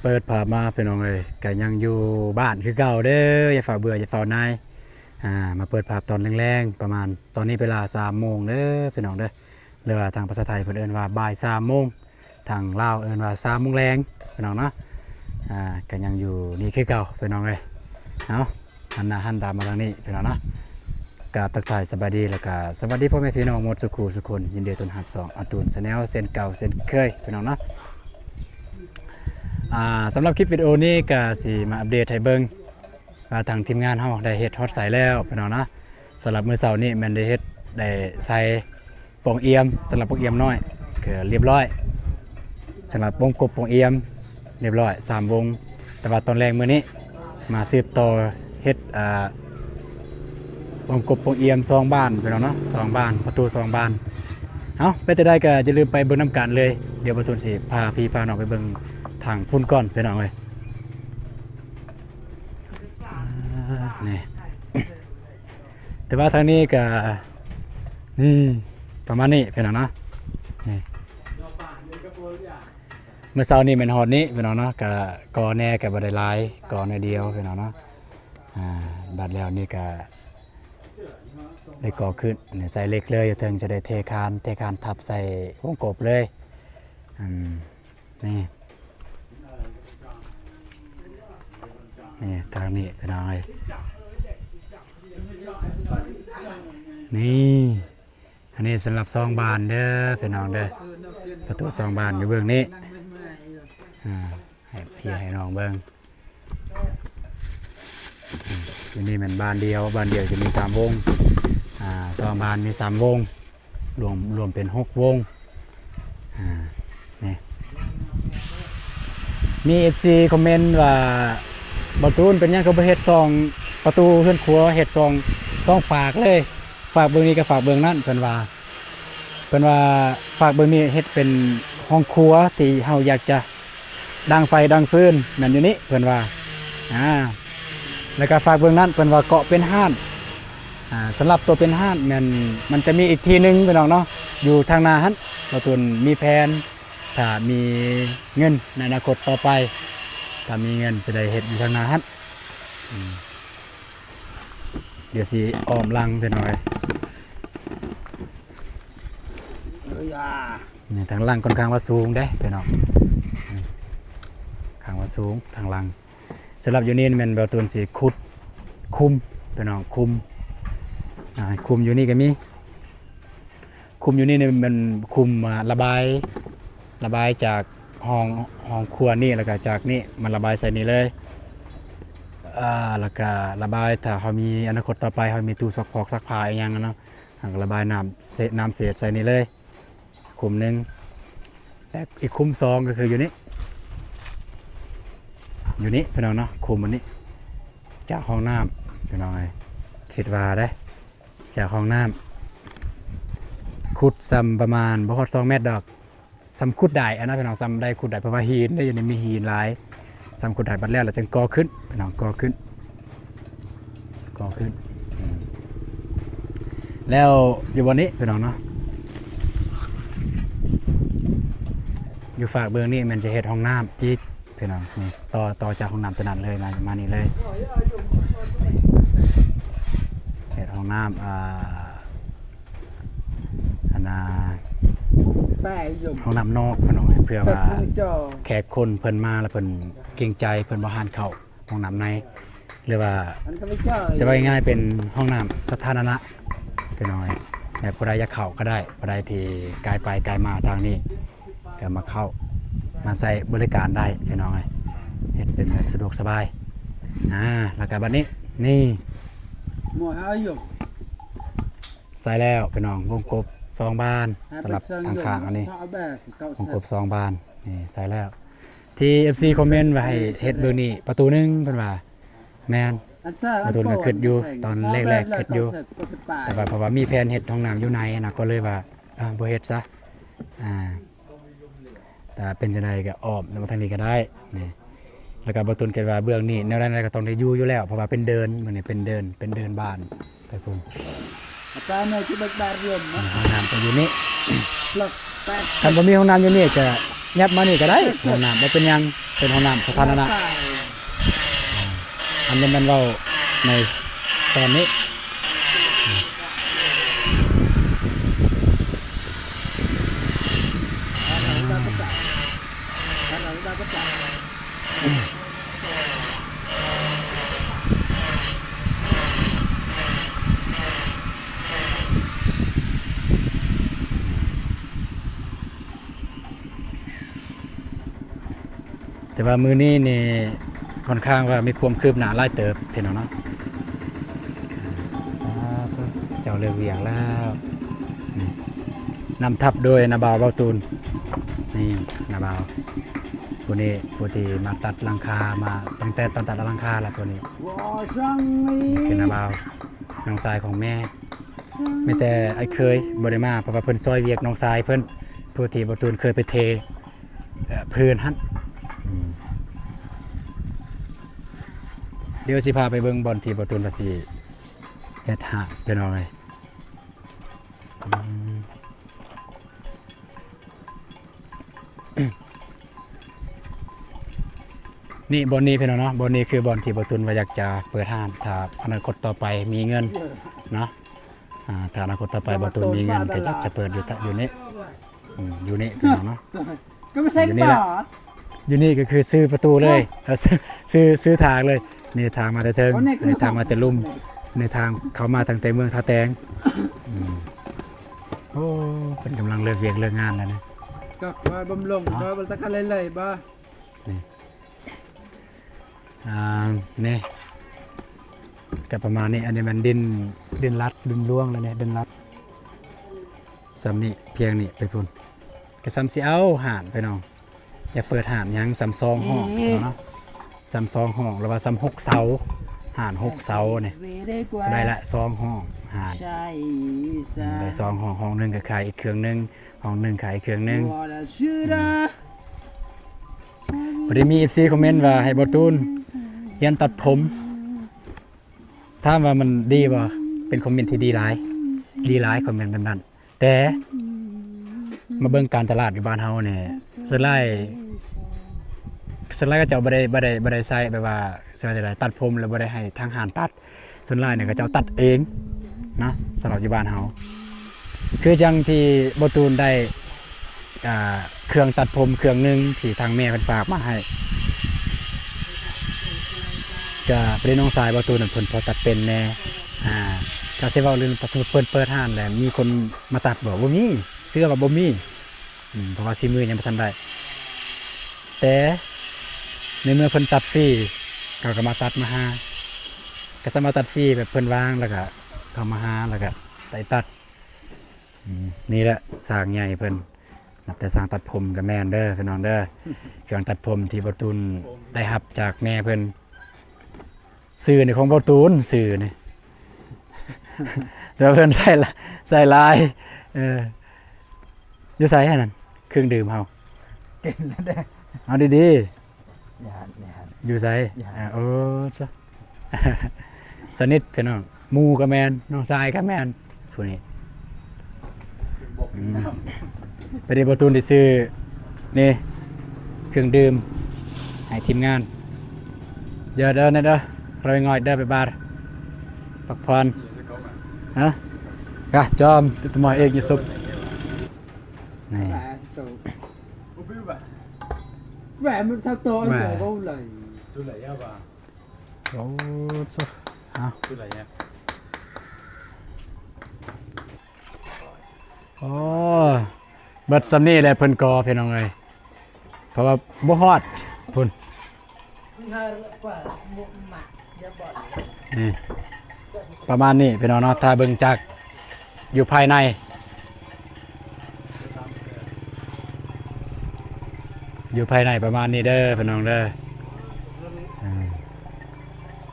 ปิดภาพมาพี่น้องเลยก็ยังอยู่บ้านคือเก่าเด้ออย่าฝ่าเบื่ออย่าฝ่านายมาเปิดภาพตอนแรงๆประมาณตอนนี้เวลา3 โมงเด้อพี่น้องเด้อหรือว่าทางภาษาไทยเพิ่นเอิ้นว่าบ่าย3 โมงทางลาวเอิ้นว่า3 โมงแรงพี่น้องเนาะก็ยังอยู่นี่คือเก่าพี่น้องเลยเอาหันหน้าหันตามาทางนี้พี่น้องเนาะกราบทักทายสบายดีแล้วก็สวัสดีพ่อแม่พี่น้องหมดสุขุสุคนยินดีต้อนรับ2อาตูนชาแนลเส้นเก่าเส้นเคยพี่น้องเนาะสำหรับคลิปวิดีโอนี้ก็สิมาอัปเดตให้เบิ่งว่าทางทีมงานเฮาได้เฮ็ดฮอตใสแล้วพี่น้องนะสำหรับมื้อเช้านี้แม่นได้เฮ็ดได้ใส่ปองเอี่ยมสำหรับปองเอี่ยมน้อยก็เรียบร้อยสำหรับวงกบปองเอี่ยมเรียบร้อย3 วงแต่ว่าตอนแรกมื้อนี้มาสืบต่อเฮ็ดวงกบปองเอี่ยม2 บ้านพี่น้องเนาะ2 บ้านประตู2 บ้านเอาไปจะได้ก็อย่าลืมไปเบิ่งนํกันเลยเดี๋ยวประตูสิพาพี่พาน้องไปเบิ่งทางพุ่นก้อนพี่น้องเลยนี่แต่ว่าทางนี้ก็นี่ประมาณนี้พี่น้องเนาะนี่เมื่อเช้านี้เป็นฮอดนี้พี่น้องเนาะก็กอแน่กับบันไดลายกอในเดียวพี่น้องเนาะบัดแล้วนี่ก็ได้ก่อขึ้นใส่เล็กเลยถึงจะได้เทคานทับใส่วงกบเลยนี่ทางนี้เป็นอะไรนี่อันนี้สำหรับ2 บานเด้อพี่น้องเด้อประตู2 บานอยู่เบื้องนี้ให้พี่ให้น้องเบื้องที่นี่มันบานเดียวจะมี3 วง2 บานมี3 วงรวมเป็น6 วงนี่มี FC คอมเมนต์ว่าประตูเป็นยังเขาไปเฮ็ด2 ประตูเฮือนครัวเฮ็ด2 ฝากเลยฝากเบื้องนี้กับฝากเบื้องนั้นเพิ่นว่าฝากเบื้องนี้เฮ็ดเป็นห้องครัวที่เฮาอยากจะดังไฟดังฟืนแม่นอยู่นี้เพิ่นว่าแล้วก็ฝากเบื้องนั้นเพิ่นว่าเกาะเป็นห้านสำหรับตัวเป็นห้านมันจะมีอีกทีนึงพี่น้องเนาะอยู่ทางหน้าหั่นประตูมีแผนถ้ามีเงินในอนาคตต่อไปถ้ามีเงินจะได้เห็ดอยู่ทางนาฮั่นเดี๋ยวสิอ้อมลังไปหน่อยนี่ทางลังค่อนข้างว่าสูงได้ไปหน่อยข้างว่าสูงทางลังสำหรับอยู่นี่มันแบบตัวสีคุมไปหน่อยคุมอยู่นี่ก็มีคุมอยู่นี่มันคุมระบายจากห้องครัวนี่แล้วก็จากนี่มันระบายใส่นี่เลยแล้วก็ระบายถ้าเขามีอนาคตต่อไปเขามีตู้ซักผ้าอย่างนั้นเนาะระบายน้ำเศษใส่นี่เลยคุมหนึ่งและอีกคุม2ก็คืออยู่นี่พี่น้องเนาะคุมอันนี้จากห้องน้ำพี่น้องไงคิดว่าได้จากห้องน้ำขุดซ้ำประมาณบ่ฮอด2 เมตรดอกซ้ำขุดได้อันนั้นพี่น้องซ้ำได้ขุดได้เพราะว่าหินได้อยู่ในมีหินหลายซ้ำขุดได้บัดแล้วเราจึงก่อขึ้นพี่น้องก่อขึ้นแล้วอยู่บนนี้พี่น้องเนาะอยู่ฝากเบื้องนี้มันจะเฮ็ดห้องน้ำอีกพี่น้องนี่ต่อจากห้องน้ำตัวนั้นเลยมานี่เลยเฮ็ดห้องน้ำห้องน้ำนอกพี่น้องเพื่อว่าแขกคนเพิ่นมาแล้วเพิ่นเกรงใจเพิ่นบ่หานเข้าห้องน้ำในหรือว่าจะว่าง่ายๆเป็นห้องน้ำสาธารณะพี่น้องแบบผู้ใดอยากเข้าก็ได้ผู้ใดที่กายไปกายมาทางนี้ก็มาเข้ามาใช้บริการได้พี่น้องเฮ็ดเป็นแบบสะดวกสบายแล้วก็บัดนี้นี่ใส่แล้วพี่น้องวงกบ2 บานสำหรับทางข้างอันนี้วงกบ2 บานนี่ใส่แล้วที่ FC คอมเมนต์ว่าให้เฮ็ดเบื้องนี้ประตู1เพิ่นว่าแม่นประตูนึงคิดอยู่ตอนแรกคิดอยู่แต่ว่าเพราะว่ามีแผนเฮ็ดห้องน้ำอยู่ในนะก็เลยว่าบ่เฮ็ดซะแต่เป็นจังได๋ก็อ้อมมาทางนี้ก็ได้นี่แล้วก็บ่ตุนคิดว่าเบื้องนี้แนวนั้นก็ต้องได้อยู่แล้วเพราะว่าเป็นเดินมื้อนี้เป็นเดินบ้านไปพุ่นห้องน้ำก็อยู่นี่คันบ่มีห้องน้ำอยู่นี่จะ ยับมานี่ก็ได้ห้องน้ำบ่เป็นหยังเป็นห้องน้ำสาธารณะอันนี้มันเราในตอนนี้แต่ว่ามือนี้นี่ค่อนข้างว่ามีความคืบหน้าหลายเติบเห็นเนาะเจ้าเลือกเวียงแล้วนำทับโดยนาบาวเบาตูนนี่นาบาวผู้นี้ผู้ที่มาตัดหลังคามาตั้งแต่ตอนตัดหลังคาแล้วตัวนี้เป็นนาบาวน้องชายของแม่ไม่แต่ไอ้เคยบริมาเพราะว่าเพิ่นซอยเวียกน้องชายเพิ่นผู้ที่เบาตูนเคยไปเทพื้นหั่นเดี๋ยวสิพาไปเบิ่งบอลที่เบาตูนภาษีเฮ็ดหาเป็นเอาไงนี่บอลนี้เพื่อนเนาะบอลนี้คือบอลที่บอตุนว่าอยากจะเปิดห้างถ้าอนาคตต่อไปมีเงินเนาะถ้าอนาคตต่อไปบอตุนมีเงินก็จะเปิดอยู่นี่อยู่นี่เพื่อนเนาะก็ไม่ใช่ป่าอยู่นี่ก็คือซื้อประตูเลยซื้อทางเลยนี่ทางมาแต่เทิงนี่ทางมาแต่ลุ่มในทางเขามาทางแต่เมืองท่าแตงโอ้เป็นกำลังเลิกเวียกเลิกงานแล้วนะก็มาบำรุงมาบรรทัดเลยบ้านี่กับประมาณนี้อันนี้มันดินลัดดินล่วงแล้วเนี่ยดินลัดซ้ำนี่เพียงนี่ไปพุ่นก็ซ้ำสิเอาห่านไปน้องอย่าเปิดห่านยังซ้ำซองห้องเนาะซ้ำซองห้องหรือว่าซ้ำ6เสาห่าน6เสาเนี่ยได้ละซองห้องห่านได้ซองห้องนึงก็ขายอีกเครื่องนึงห้องนึงขายอีกเครื่องนึงพอดีมี FC คอมเมนต์ว่าให้บอตูนเรียนตัดผมถ้าว่ามันดีบ่เป็นคอมเมนต์ที่ดีหลายคอมเมนต์แบบนั้นแต่มาเบิ่งการตลาดอยู่บ้านเฮาเนี่ยสไลด์ก็จะบ่ได้ใส่แบบว่าสไลด์ตัดผมแล้วบ่ได้ให้ทางห้างตัดส่วนหลายเนี่ยก็จะตัดเองนะสำหรับอยู่บ้านเฮาคือจังที่บอตูนได้เครื่องตัดผมเครื่องนึงที่ทางแม่เพิ่นฝากมาให้ก็เป็นน้องสายบอตูนเพิ่นพอตัดเป็นแน่ก็สิเว้าเรื่องประสบเปิดห้านแล้วมีคนมาตัดบ่มีเสื้อว่าบ่มีเพราะว่ามือยังบ่ทันได้แต่ในเมื่อเพิ่นตัดฟรีก็มาตัดมาหาก็สามารถตัดฟรีแบบเพิ่นวางแล้วก็เข้ามาหาแล้วก็ตัดนี่แหละสร้างใหญ่เพิ่นนับแต่สร้างตัดผมกับแม่นเด้อพี่น้องเด้อเครื่องตัดผมที่บอตูนได้รับจากแม่เพิ่นสื่อในของบอตูนสื่อนี่แล้วเพิ่นใส่ลายอยู่ใส่ให้นั่นเครื่องดื่มเฮากินแล้วเด้อเอาดีๆอยู่ใส่ซะสนิทพี่น้องหมู่กับแม่นน้องชายกับแม่นผู้นี้ไปได้บอตูนได้ซื้อนี่เครื่องดื่มให้ทีมงานเดี๋ยวเด้อนะเด้อเราง่อยเด้อไปบาร์พักผ่อนฮะกะจอมตัวหมอเอกอยู่ซุปนี่แหวนมันทั้งตัวเลยก็เลยจุดไหนยาบ้าโอ้ซุฮะจุดไหนเนี่ยโอ้เบิดซัมนี่แหละเพิ่นกอพี่น้องเอ้ยเพราะว่าบ่ฮอดพุ่นนี่ประมาณนี้พี่น้องเนาะถ้าเบิ่งจากอยู่ภายในประมาณนี้เด้อพี่น้องเด้อ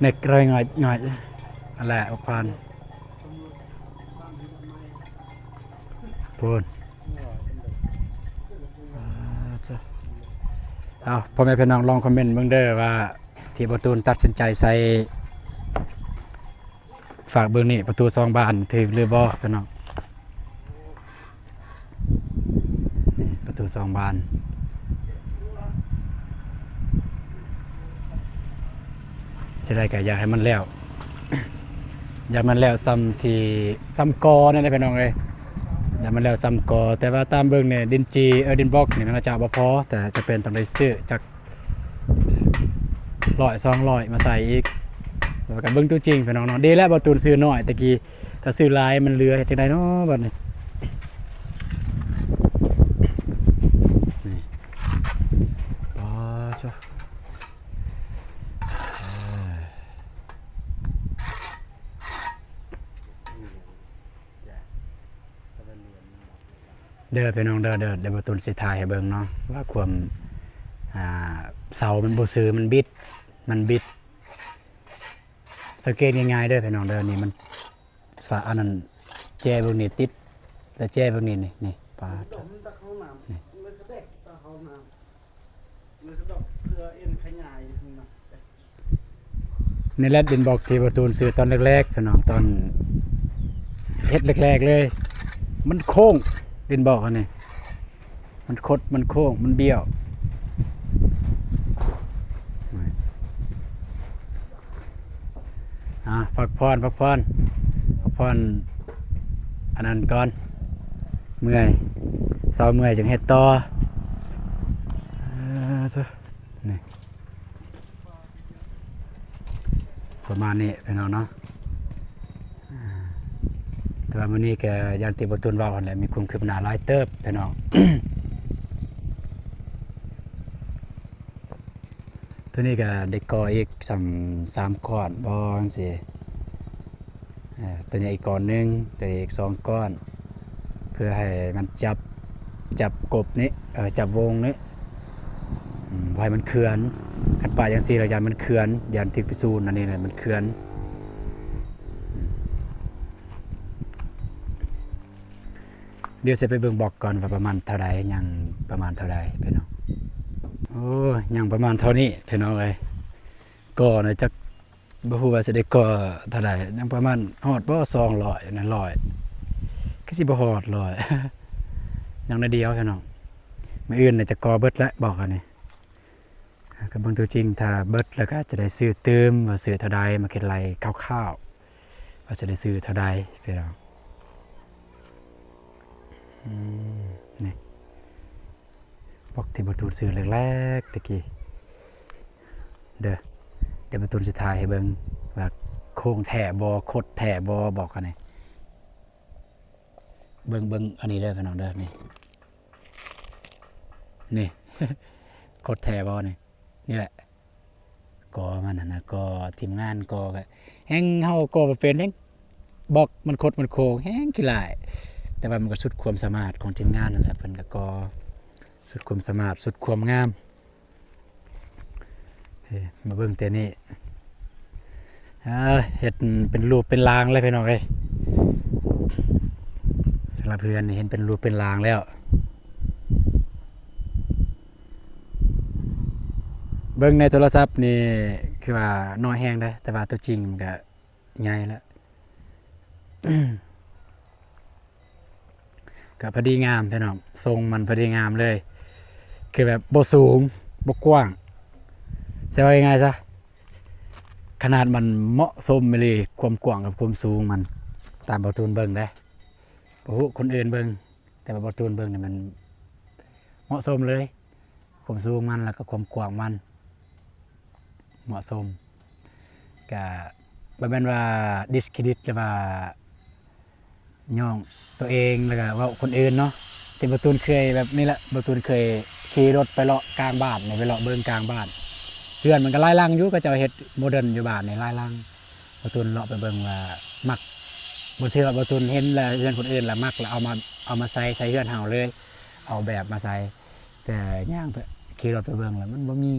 เน็กเลยง่อยนั่นแหละออกพันพูนเอาพ่อแม่พี่น้องลองคอมเมนต์เบิ่งเด้อว่าที่ประตูตัดสินใจใส่ฝากเบิ่งนี่ประตู2บานถึงหรือบ่พี่น้องนี่ประตู2บาน จะได้ก็อยากให้มันแล้ว อยากมันแล้วซ้ำที่ซ้ำกอนั่นแหละพี่น้องเอ้ยอยากมันแล้วซ้ำกอแต่ว่าตามเบิ่งเนี่ยดินจีดินบล็อกนี่มันจะบ่พอแต่จะเป็นต้องได้ซื้อจาก100 200มาใส่อีกแล้วก็เบิ่งตัวจริงพี่น้องเนาะดีแล้วบ่ตูนซื้อน้อยตะกี้ถ้าซื้อหลายมันเหลือเฮ็ดจังได๋เนาะบัดนี้นี่บ่จ้ะเด้อพี่น้องเด้อเดี๋ยวบ่ตูนสิถ่ายให้เบิ่งเนาะว่าความเสามันบ่ซื้อมันบิดสังเกตง่ายๆเด้อพี่น้องเด้อนี่มันสะอันนั้นแจเบิ่งนี่ติดแต่แจเบิ่งนี่นี่ปลา มันตะเข้าน้ำมันกระเด็กตะเข้าน้ำมันกระดกเพื่อเอ็นขยายขึ้นมา นี่แหละดินบอกที่ประตูนซื้อตอนแรกๆพี่น้องตอนเฮ็ดแรกๆเลยมันโค้งดินบอกอันนี้มันคดมันโค้งมันเบี้ยวพักผ่อนอันนั้นก่อนเมื่อยเศร้าเมื่อยจึงเฮ็ดต่อนี่ประมาณนี้พี่น้องเนาะแต่ว่ามื้อนี้ก็อย่างที่บ่ตูนเว้าหั่นแหละมีความคืบหน้าหลายเติบพี่น้อง ตัวนี้ก็ได้ก่ออีก3ก้อนบ่จังซี่ตัวนี้อีกก้อนหนึงตัวนี้อีก2ก้อนเพื่อให้มันจับกบนี้จับวงนี้บ่ให้มันเขื่อนคันป่าจังซี่แล้วยันมันเขื่อนยันถึกไปสู่นั่นนี่แหละมันเขื่อนเดี๋ยวสิไปเบิ่งบอกก่อนว่าประมาณเท่าใดยังประมาณเท่าใดพี่น้องโอ้ยังประมาณเท่านี้พี่น้องเอ้ยก็น่าจะบ่ฮู้ว่าสิได้ก่อเท่าใดยังประมาณฮอดบ่200นั่น100ก็สิบ่ฮอด100 ยังได้เดียวพี่น้องมื้ออื่นน่าจะก่อเบิดแล้วบอกอันนี้ก็เบิ่งตัวจริงถ้าเบิดแล้วก็จะได้ซื้อเติมว่าซื้อเท่าใดมาคิดไรคร่าวๆว่าจะได้ซื้อเท่าใดพี่น้องนี่บอกที่ประตูซื้อแรกๆตะกี้เดี๋ยวประตูจะถ่ายให้เบิ่งว่าโค้งแถบ่คดแถบ่บอกกันนี่เบิ่งอันนี้เด้อพี่น้องเด้อนี่ คดแถบ่นี่แหละกอมันนะกอทีมงานกอก็แฮงเฮากอบ่เป็นแฮงบอกมันคดมันโค้งแฮงขี้หลายแต่ว่ามันก็สุดความสามารถของทีมงานนั่นแหละเพิ่นก็ก่อสุดความสามารถสุดความงามมาเบิ่งแต่นี้เฮ็ดเป็นรูปเป็นรางเลยพี่น้องเอ้ยสำหรับเพื่อนนี่เห็นเป็นรูปเป็นรางแล้วเบิ่งในโทรศัพท์นี่คือว่าน้อยแฮงเด้อแต่ว่าตัวจริงมันก็ใหญ่แล้ว ก็พอดีงามพี่น้องทรงมันพอดีงามเลยคือแบบบ่สูงบ่กว้างใช่ว่ายังไงซะขนาดมันเหมาะสมเลยความกว้างกับความสูงมันตามบ่ตูนเบิ่งได้บ่ฮู้คนอื่นเบิ่งแต่ว่าบ่ตูนเบิ่งนี่มันเหมาะสมเลยความสูงมันแล้วก็ความกว้างมันเหมาะสมก็บ่แม่นว่าดิสเครดิตหรือว่าย่องตัวเองแล้วก็ว่าคนอื่นเนาะที่ประตูนเคยแบบนี้แหละประตูนเคยขี่รถไปเลาะกลางบ้านไปเลาะเบิ่งกลางบ้านเพื่อนมันก็ไล่ลังอยู่ก็จะเฮ็ดโมเดิร์นอยู่บ้านในไล่ลังประตูนเลาะไปเบิ่งว่ามักบ่เทื่อประตูนเห็นแล้วเพื่อนคนอื่นแล้วมักแล้วเอามาใส่เฮือนเฮาเลยเอาแบบมาใส่แต่ย่างไปขี่รถไปเบิ่งแล้วมันบ่มี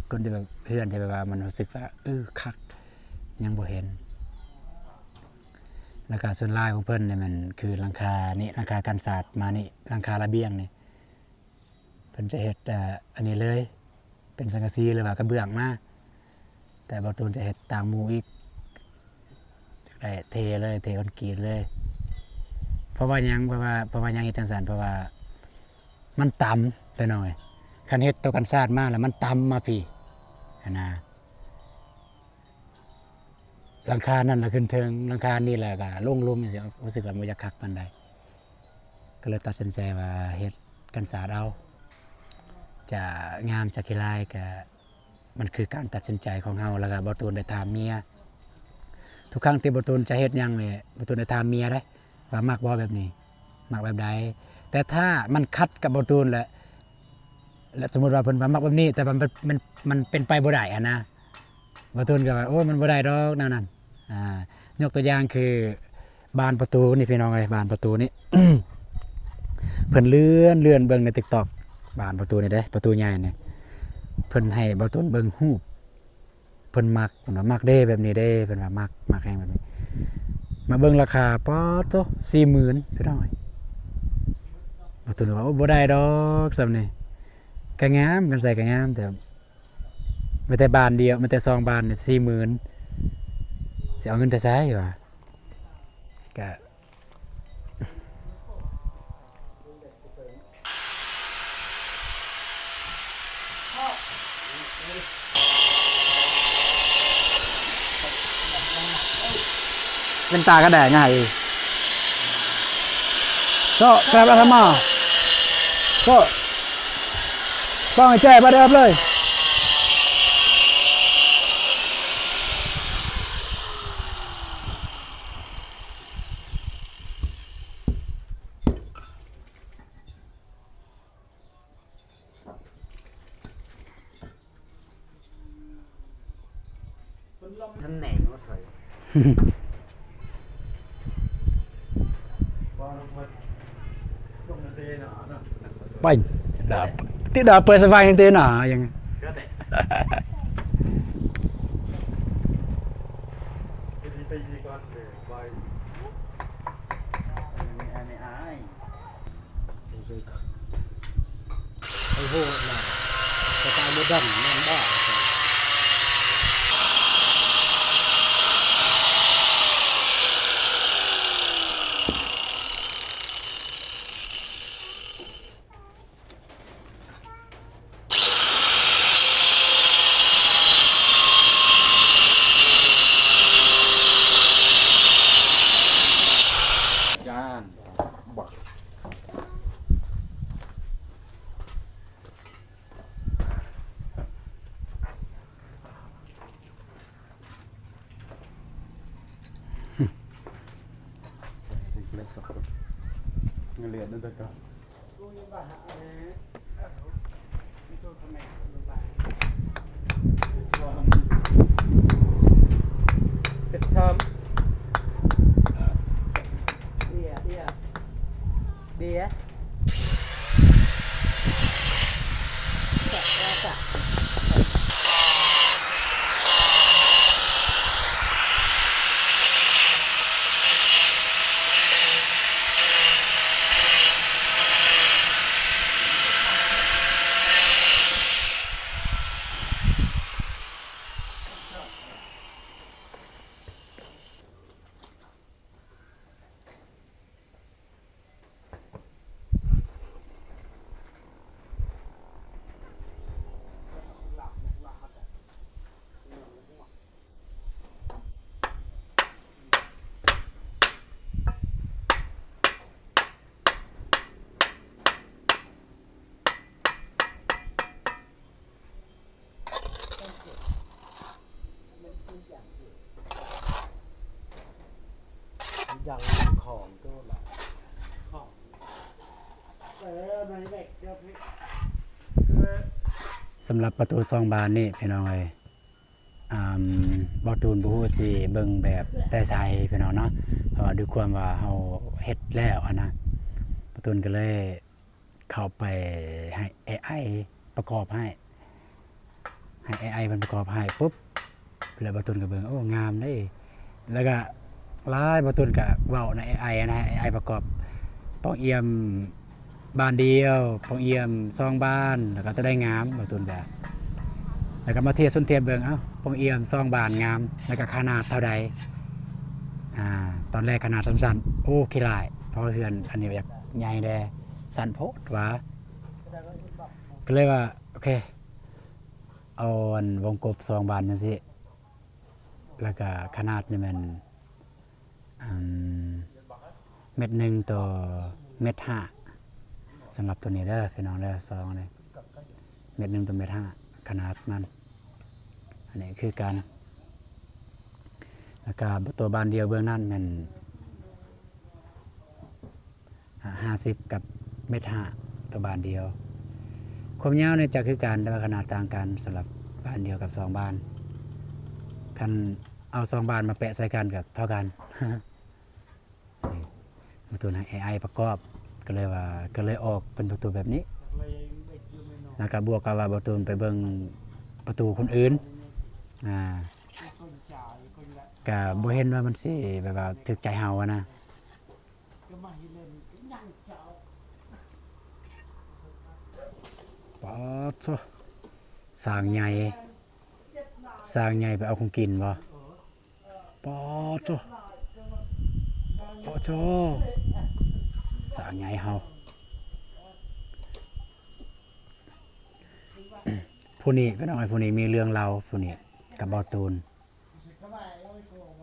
คนที่แบบเพื่อนที่แบบว่ามันรู้สึกว่าคักยังบ่เห็นราคาส่วนลายของเพิ่นเนี่ยมันคือหลังคานี่หลังคากันศาสตร์มานี่หลังคาระเบียงนี่เพิ่นจะเฮ็ดอันนี้เลยเป็นสังกะสีหรือว่ากระเบื้องมาแต่บ่ตูนจะเฮ็ดต่างหมู่อีกจักได้เทคอนกรีตเลยเพราะว่าหยังเฮ็ดจังซั่นเพราะว่ามันต่ำไปหน่อยคันเฮ็ดตัวกันศาสตร์มาแล้วมันต่ำมาพี่นะ หลังคานั่นล่ะขึ้นเทิงหลังคานี่แหละก็ลงลุมจังซี่รู้สึกว่าบ่อยากคักปานใดก็เลยตัดสินใจว่าเฮ็ดกันศาสตร์เอาจะงามจะขี้ลายก็มันคือการตัดสินใจของเฮาแล้วก็บ่ตูนได้ถามเมียทุกครั้งที่บ่ตูนจะเฮ็ดหยังนี่บ่ตูนได้ถามเมียเด้ว่ามักบ่แบบนี้มักแบบใดแต่ถ้ามันขัดกับบ่ตูนแล้วสมมุติว่าเพิ่นว่ามักแบบนี้แต่ว่ามันเป็นไปบ่ได้อะนะบ่ตูนก็ว่าโอ้ยมันบ่ได้ดอกแนวนั้นยกตัวอย่างคือบานประตูนี่พี่น้องเอ้ยบานประตูนี่ เพิ่นเลื่อนเบิ่งใน TikTok บานประตูนี่เด้ประตูใหญ่นี่เพิ่นให้บ่ตูนเบิ่งรูปเพิ่นมักเพิ่นว่ามักเด้แบบนี้เด้เพิ่นว่ามักแฮงแบบนี้มาเบิ่งราคาป๊อดโต 40,000 พี่น้องเอ้ยบ่ตูนว่าโอ้บ่ได้ดอกซำนี่ก็งามกันใส่ก็งามแต่มีแต่บานเดียวมีแต่2บานนี่ 40,000 สิเอาเงินแต่ไสวะก็เป็นตากระแดดง่ายก็กลับแล้วทำมาก็ต้องให้แจ้มาเดิมเลย ท่านแหน่งว่าใส่ว่ามันต้องเตะหนาเนาะ Bành đạp tí đạp bơi vai như thế nào vậy ก็แต่ไปดีก่อนเลยไปไม่อายรู้สึกไอ้โหน่ะสไตล์โมเดิร์นนั่นบ้าบักสิ่งเล็กสักคนเงินเหรียญนั่นแต่ก็เป็นซ้ำBia. Dạ. ยังของก็หลายของในเด็กเดี๋ยวพี่คือ สำหรับประตูซองบานนี่พี่น้องเอ้ยบ่ตูนบ่ฮู้สิเบิ่งแบบแต่ไสพี่น้องเนาะเพราะว่าด้วยความว่าเฮาเฮ็ดแล้วอะนะประตูนก็เลยเข้าไปให้ AI ประกอบให้ AI มันประกอบให้ปุ๊บแล้วประตูนก็เบิ่งโอ้งามเด้แล้วก็หลายประตูนก็เว้าใน AI นะ AI ประกอบป้องเอี่ยมบ้านเดียวป้องเอี่ยมซองบ้านแล้วก็จะได้งามประตูนก็แล้วก็มาเทียบส้นเทียบเบิ่งเอ้าป้องเอี่ยมซองบ้านงามแล้วก็ขนาดเท่าใดตอนแรกขนาดสั้นๆโอ้ขี้หลายเพราะเฮือนอันนี้อยากใหญ่แดสั้นโพดว่าก็เลยว่าโอเคเอาอันวงกบซองบานจังซี่ แล้วก็ขนาดนี่มันเม็ดหนึ่งต่อเม็ดห้าสำหรับตัวนี้เด้อพี่น้องเด้อซองนี่เม็ดหนึ่งต่อเม็ดห้าขนาดมันอันนี้คือการแล้วก็ตัวบานเดียวเบื้องนั้นมัน50กับเม็ดห้าตัวบานเดียวความยาวเนี่ยจะคือกันแต่ว่าขนาดต่างกันสำหรับบานเดียวกับ2บานคันเอา2บานมาแปะใส่กันกับเท่ากัน ประตูนะ AI ประกอบก็เลยออกเป็นประตูแบบนี้แล้วก็บวกกับว่าประตูไปเบิ่งประตูคนอื่นก็บ่เห็นว่ามันสิแบบว่าถึกใจเฮาอะนะป๊อดโซสร้างใหญ่ไปเอาของกินบ่ป๊อดโซป๊อดโซสร้างใหญ่เฮา ผู้นี้ก็ต้องให้ผู้นี้มีเรื่องเราผู้นี้กับบอตูน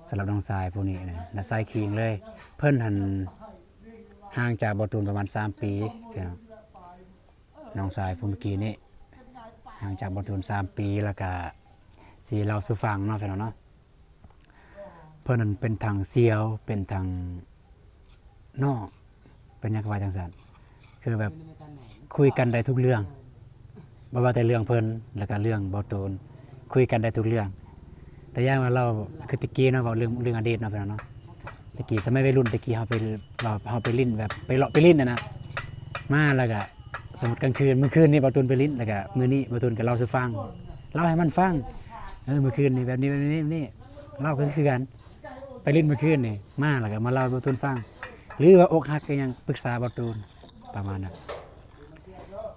สำหรับน้องทรายผู้นี้นะและทรายคิงเลยเพิ่นหันห่างจากบอตูนประมาณ3 ปีน้องทรายผู้เมื่อกี้นี่ห่างจากบอตูน3 ปีแล้วก็สีเราสู่ฟังเนาะพี่น้องเนาะเพิ่นนั้นเป็นทางเซียวเป็นทางนอกเป็นยังไงจังซั่นคือแบบคุยกันได้ทุกเรื่องบ่ว่าแต่เรื่องเพิ่นแล้วก็เรื่องบ่ตูนคุยกันได้ทุกเรื่องแต่อย่างว่าเราคือตะกี้เนาะเว้าเรื่องอดีตเนาะพี่น้องเนาะตะกี้สมัยวัยรุ่นตะกี้เฮาไปลิ้นแบบไปเลาะไปลิ้นนะมาแล้วก็สมมุติกลางคืนมื้อคืนนี่บ่ตูนไปลิ้นแล้วก็มื้อนี้บ่ตูนก็เล่าสู่ฟังเล่าให้มันฟังมื้อคืนนี่แบบนี้เล่าก็คือกันไปลิ้นมื้อคืนนี่มาแล้วก็มาเล่าให้บ่ตูนฟังหรือว่าอกหักก็ยังปรึกษาบ่ตูนประมาณนั้น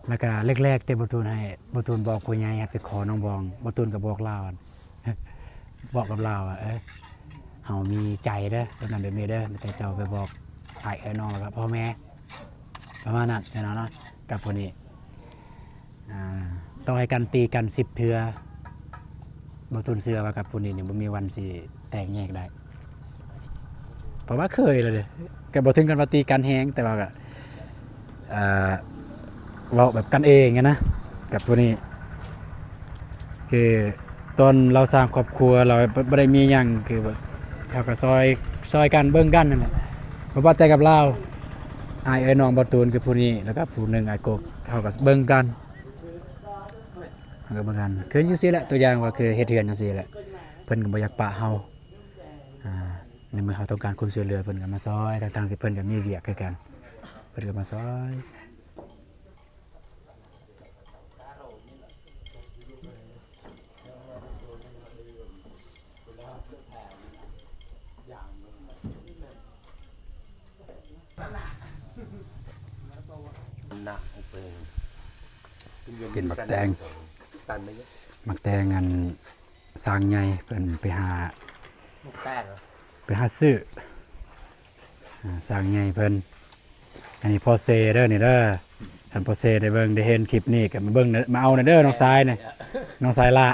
แล้วก็แรกๆแต่บตูนให้บตูนบอกผู้ใหญ่ไปขอน้องบองบตูนก็บอกลาว บอกกับลาวเฮามีใจเด้อแบบนั้นแบบนี้เด้อแต่เจ้าไปบอกอ้ายน้องแล้วก็พ่อแม่ประมาณนั้นเนาะกับคนนี้ต่อให้กันตีกัน10 เทื่อบตูนเชื่อว่ากับผู้นี้นี่บ่มีวันสิแตกแยกได้เพราะว่าเคยเลยก็บ่ถึงกันว่าตีกันแฮงแต่ว่าก็เว้าแบบกันเองนะกับพวกนี้คือตอนเราสร้างครอบครัวเราบ่ได้มีหยังคือแบบเฮาก็ซอยกันเบิ่งกันนั่นแหละบ่ว่าแต่กับเราอ้ายน้องบ่ตูนคือผู้นี้แล้วก็ผู้หนึงอ้ายกกเฮาก็เบิ่งกันคือจังซี่แหละตัวอย่างว่าคือเฮ็ดเฮือนจังซี่แหละเพิ่นก็บ่อยากปะเฮาในเมื่อเฮาต้องการความช่วยเหลือเพิ่นก็มาซอยทั้งๆที่เพิ่นก็มีเวียกคือกันเพิ่นก็มาซอยกินหมักแตงหมักแตงอันสร้างใหญ่เพิ่นไปหาซื้อสร้างใหญ่เพิ่นอันนี้พอเซเด้อนี่เด้อท่านพอเซได้เบิ่งได้เห็นคลิปนี้ก็มาเบิ่งมาเอาเด้อน้องทรายนี่น้องทรายล่ะ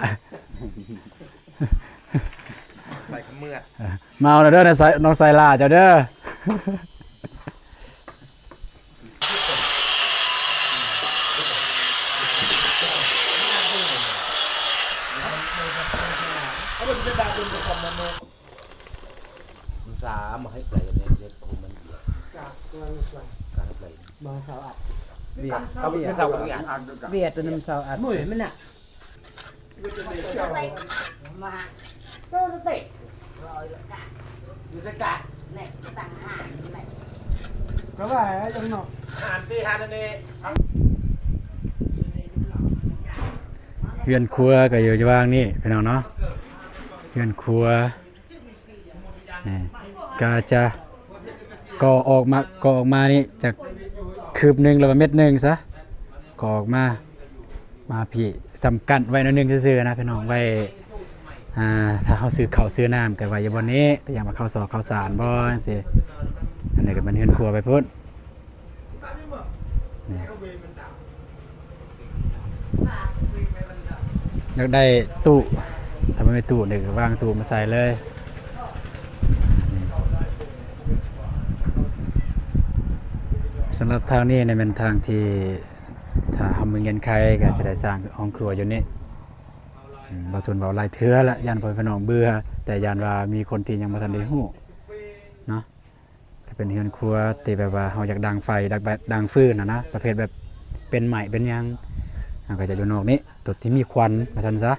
ใส่เมื่อมาเอาเด้อน้องทรายล่ะเจ้าเด้อสามาให้เปลยเนี่ยเด็กผมมันการเปลยบางสาวอัดเวียดเขาเป็นสาวอัดเวียดเป็นน้ำสาวอัดหนุ่ยมันน่ะมาก็จะติดรอยกะอยู่สกัดเนี่ยต่างหากเนี่ยก็ว่าจังเนาะหันตีหันนี่เฮือนครัวก็อยู่ว่างนี่พี่น้องเนาะเฮือนครัวนี่ก็จะก่อออกมานี่จากคืบหนึ่งแล้วก็เม็ดหนึ่งซะก่อออกมาพี่สำคัญไว้หน่อยนึงซื่อๆนะพี่น้องไว้ถ้าเขาซื้อข้าวซื้อน้ำก็ไว้อยู่บนนี้แต่อย่างมาข้าวสอกข้าวสารบ่จังซี่อันนี้ก็มันเฮือนครัวไปพุ่นนี่อยากได้ตู้ ถ้าไม่มีตู้นี่ก็วางตู้มาใส่เลยสำหรับทางนี้เนี่ยเป็นทางที่ถ้าทำมือเงินใครก็จะได้สร้างห้องครัวอยู่นี่บาทุนเบาหลายเทื่อละยานพ่อพี่น้องเบื่อแต่ยานว่ามีคนที่ยังบ่ทันได้ฮู้เนาะก็เป็นเฮือนครัวที่แบบว่าเฮาอยากดังไฟดังฟืนนะประเภทแบบเป็นไหม้เป็นหยังก็จะอยู่นอกนี้ตัวที่มีควันว่าซั่นซะ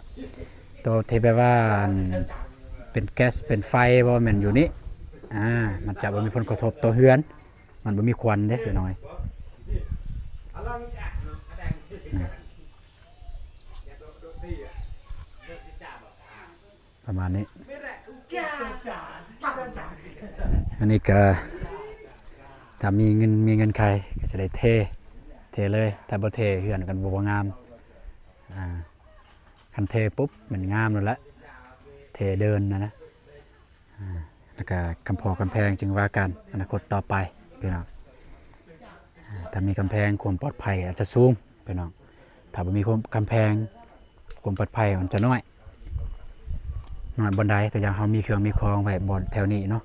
ตัวที่แบบว่าเป็นแก๊สเป็นไฟบ่แม่นอยู่นี่มันจะบ่มีผลกระทบต่อเฮือนมันบ่มีควันเด้พี่น้อยประมาณนี้อันนี้ก็ถ้ามีเงินใครก็จะได้เทเลยถ้าบ่เทเฮือนกันบ่งามคันเทปุ๊บมันงามแล้วละเทเดินนะแล้วก็กำแพงจึงว่ากันอนาคตต่อไปพี่น้องถ้ามีกำแพงความปลอดภัยอาจจะสูงพี่น้องถ้าบ่มีกำแพงความปลอดภัยมันจะน้อยบนไดแต่อย่างเขามีเครื่องมีคลองไว้บนแถวนี้เนาะ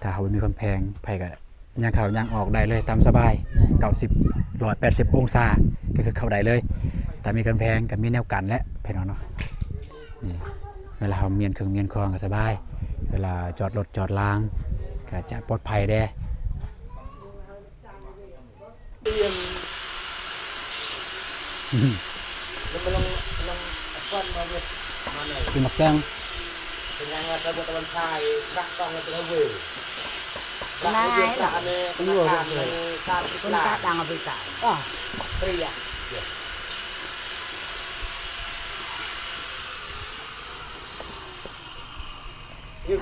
ถ้าเขามีกำแพงไผก็ย่างเข้าย่างออกได้เลยตามสบาย90 180องศาก็คือเข้าได้เลยแต่มีกำแพงกับมีแนวกันและพี่น้องเนาะนี่เวลาเขาเมียนเครื่องเมียนคลองก็สบายเวลาจอดรถจอดล้างก็จะปลอดภัยได้คือมักแกงเป็นไงว่าตะวันชายรักต้องกันเป็นเวอร์นายล่ะนี่ว่าเป็นชาติคนตาดังเอาไปตายเปรี้ย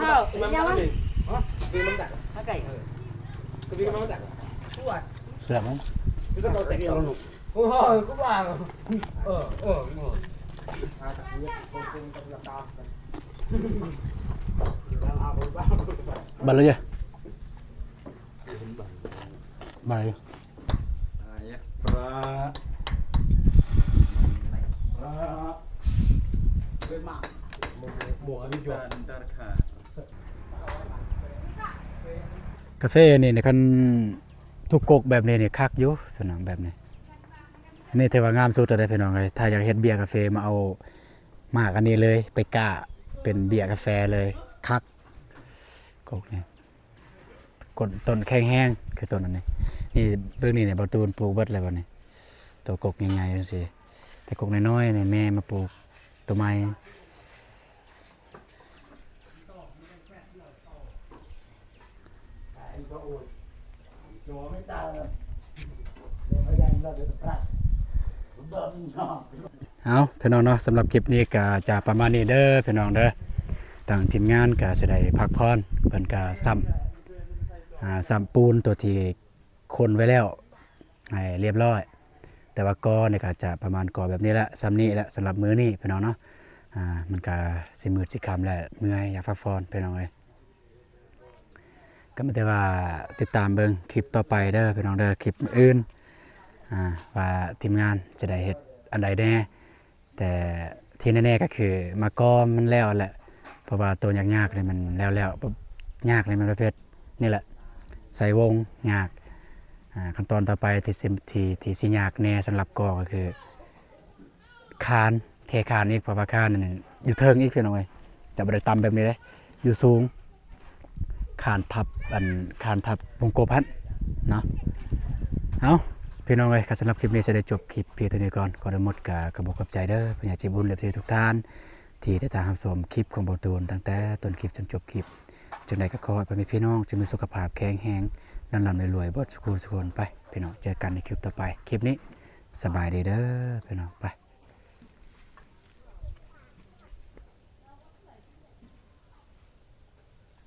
ข้าวยังวะคือมันดักข้าไก่คือมันดักปวดเสือกมั้งคือต้องใส่เดียวลูกโอ้ยก็วางบันเลยบันเลยกาแฟนี่ในคันทุกกกแบบนี้เนี่ยคักอยู่พี่น้องแบบนี้นี่ถือว่างามสุดเลยพี่น้องเลยถ้าอยากเฮ็ดเบียร์กาแฟมาเอามากอันนี้เลยไปกล้าเป็นเบียร์กาแฟเลยคักกกเนี่ยกดต้นแข็งแห้งคือต้นอันนี้นี่เบื้องนี้เนี่ยประตูปลูกเบิดอะไรแบบนี้ตัวกกใหญ่ๆจังซี่แต่กกน้อยๆเนี่ยแม่มาปลูกตัวไม้เอาพี่น้องเนาะสำหรับคลิปนี้ก็จะประมาณนี้เด้อพี่น้องเด้อทางทีมงานก็จะได้พักผ่อนเพิ่นก็ซ้ำปูนตัวที่คนไว้แล้วให้เรียบร้อยแต่ว่าก่อเนี่ยก็จะประมาณก่อแบบนี้แหละซ้ำนี้แหละสำหรับมื้อนี้พี่น้องเนาะมันก็สิมืดสิค่ำแล้วเมื่อยอยากพักผ่อนพี่น้องเอ้ยก็ไม่ได้ว่าติดตามเบิ่งคลิปต่อไปเด้อพี่น้องเด้อคลิปอื่นว่าทีมงานจะได้เฮ็ดอันใดแน่แต่ที่แน่ๆก็คือมาก่อมันแล้วแหละเพราะว่าตัวยากๆนี่มันแล้วยากในมันประเภทนี่แหละใส่วงยากขั้นตอนต่อไปที่สิยากแน่สำหรับก่อก็คือคานเทคานอีกเพราะว่าคานนี่อยู่เทิงอีกพี่น้องเอ้ยจะบ่ได้ต่ำแบบนี้เด้อยู่สูงคานทับวงกบพันเนาะเอาพี่น้องเอ้ยสำหรับคลิปนี้จะได้จบคลิปเพียงเท่านี้ก่อนก่อนจะหมดก็บอกกับใจเด้อผู้ใหญ่ใจบุญเรียบร้อยทุกท่านที่ได้ตามรับชมคลิปของบ่ตูนตั้งแต่ต้นคลิปจนจบคลิปจังได๋ก็ขอให้พี่น้องจงมีสุขภาพแข็งแรงร่ำรวยๆเบิดสุขสุขไปพี่น้องเจอกันในคลิปต่อไปคลิปนี้สบายดีเด้อพี่น้องไป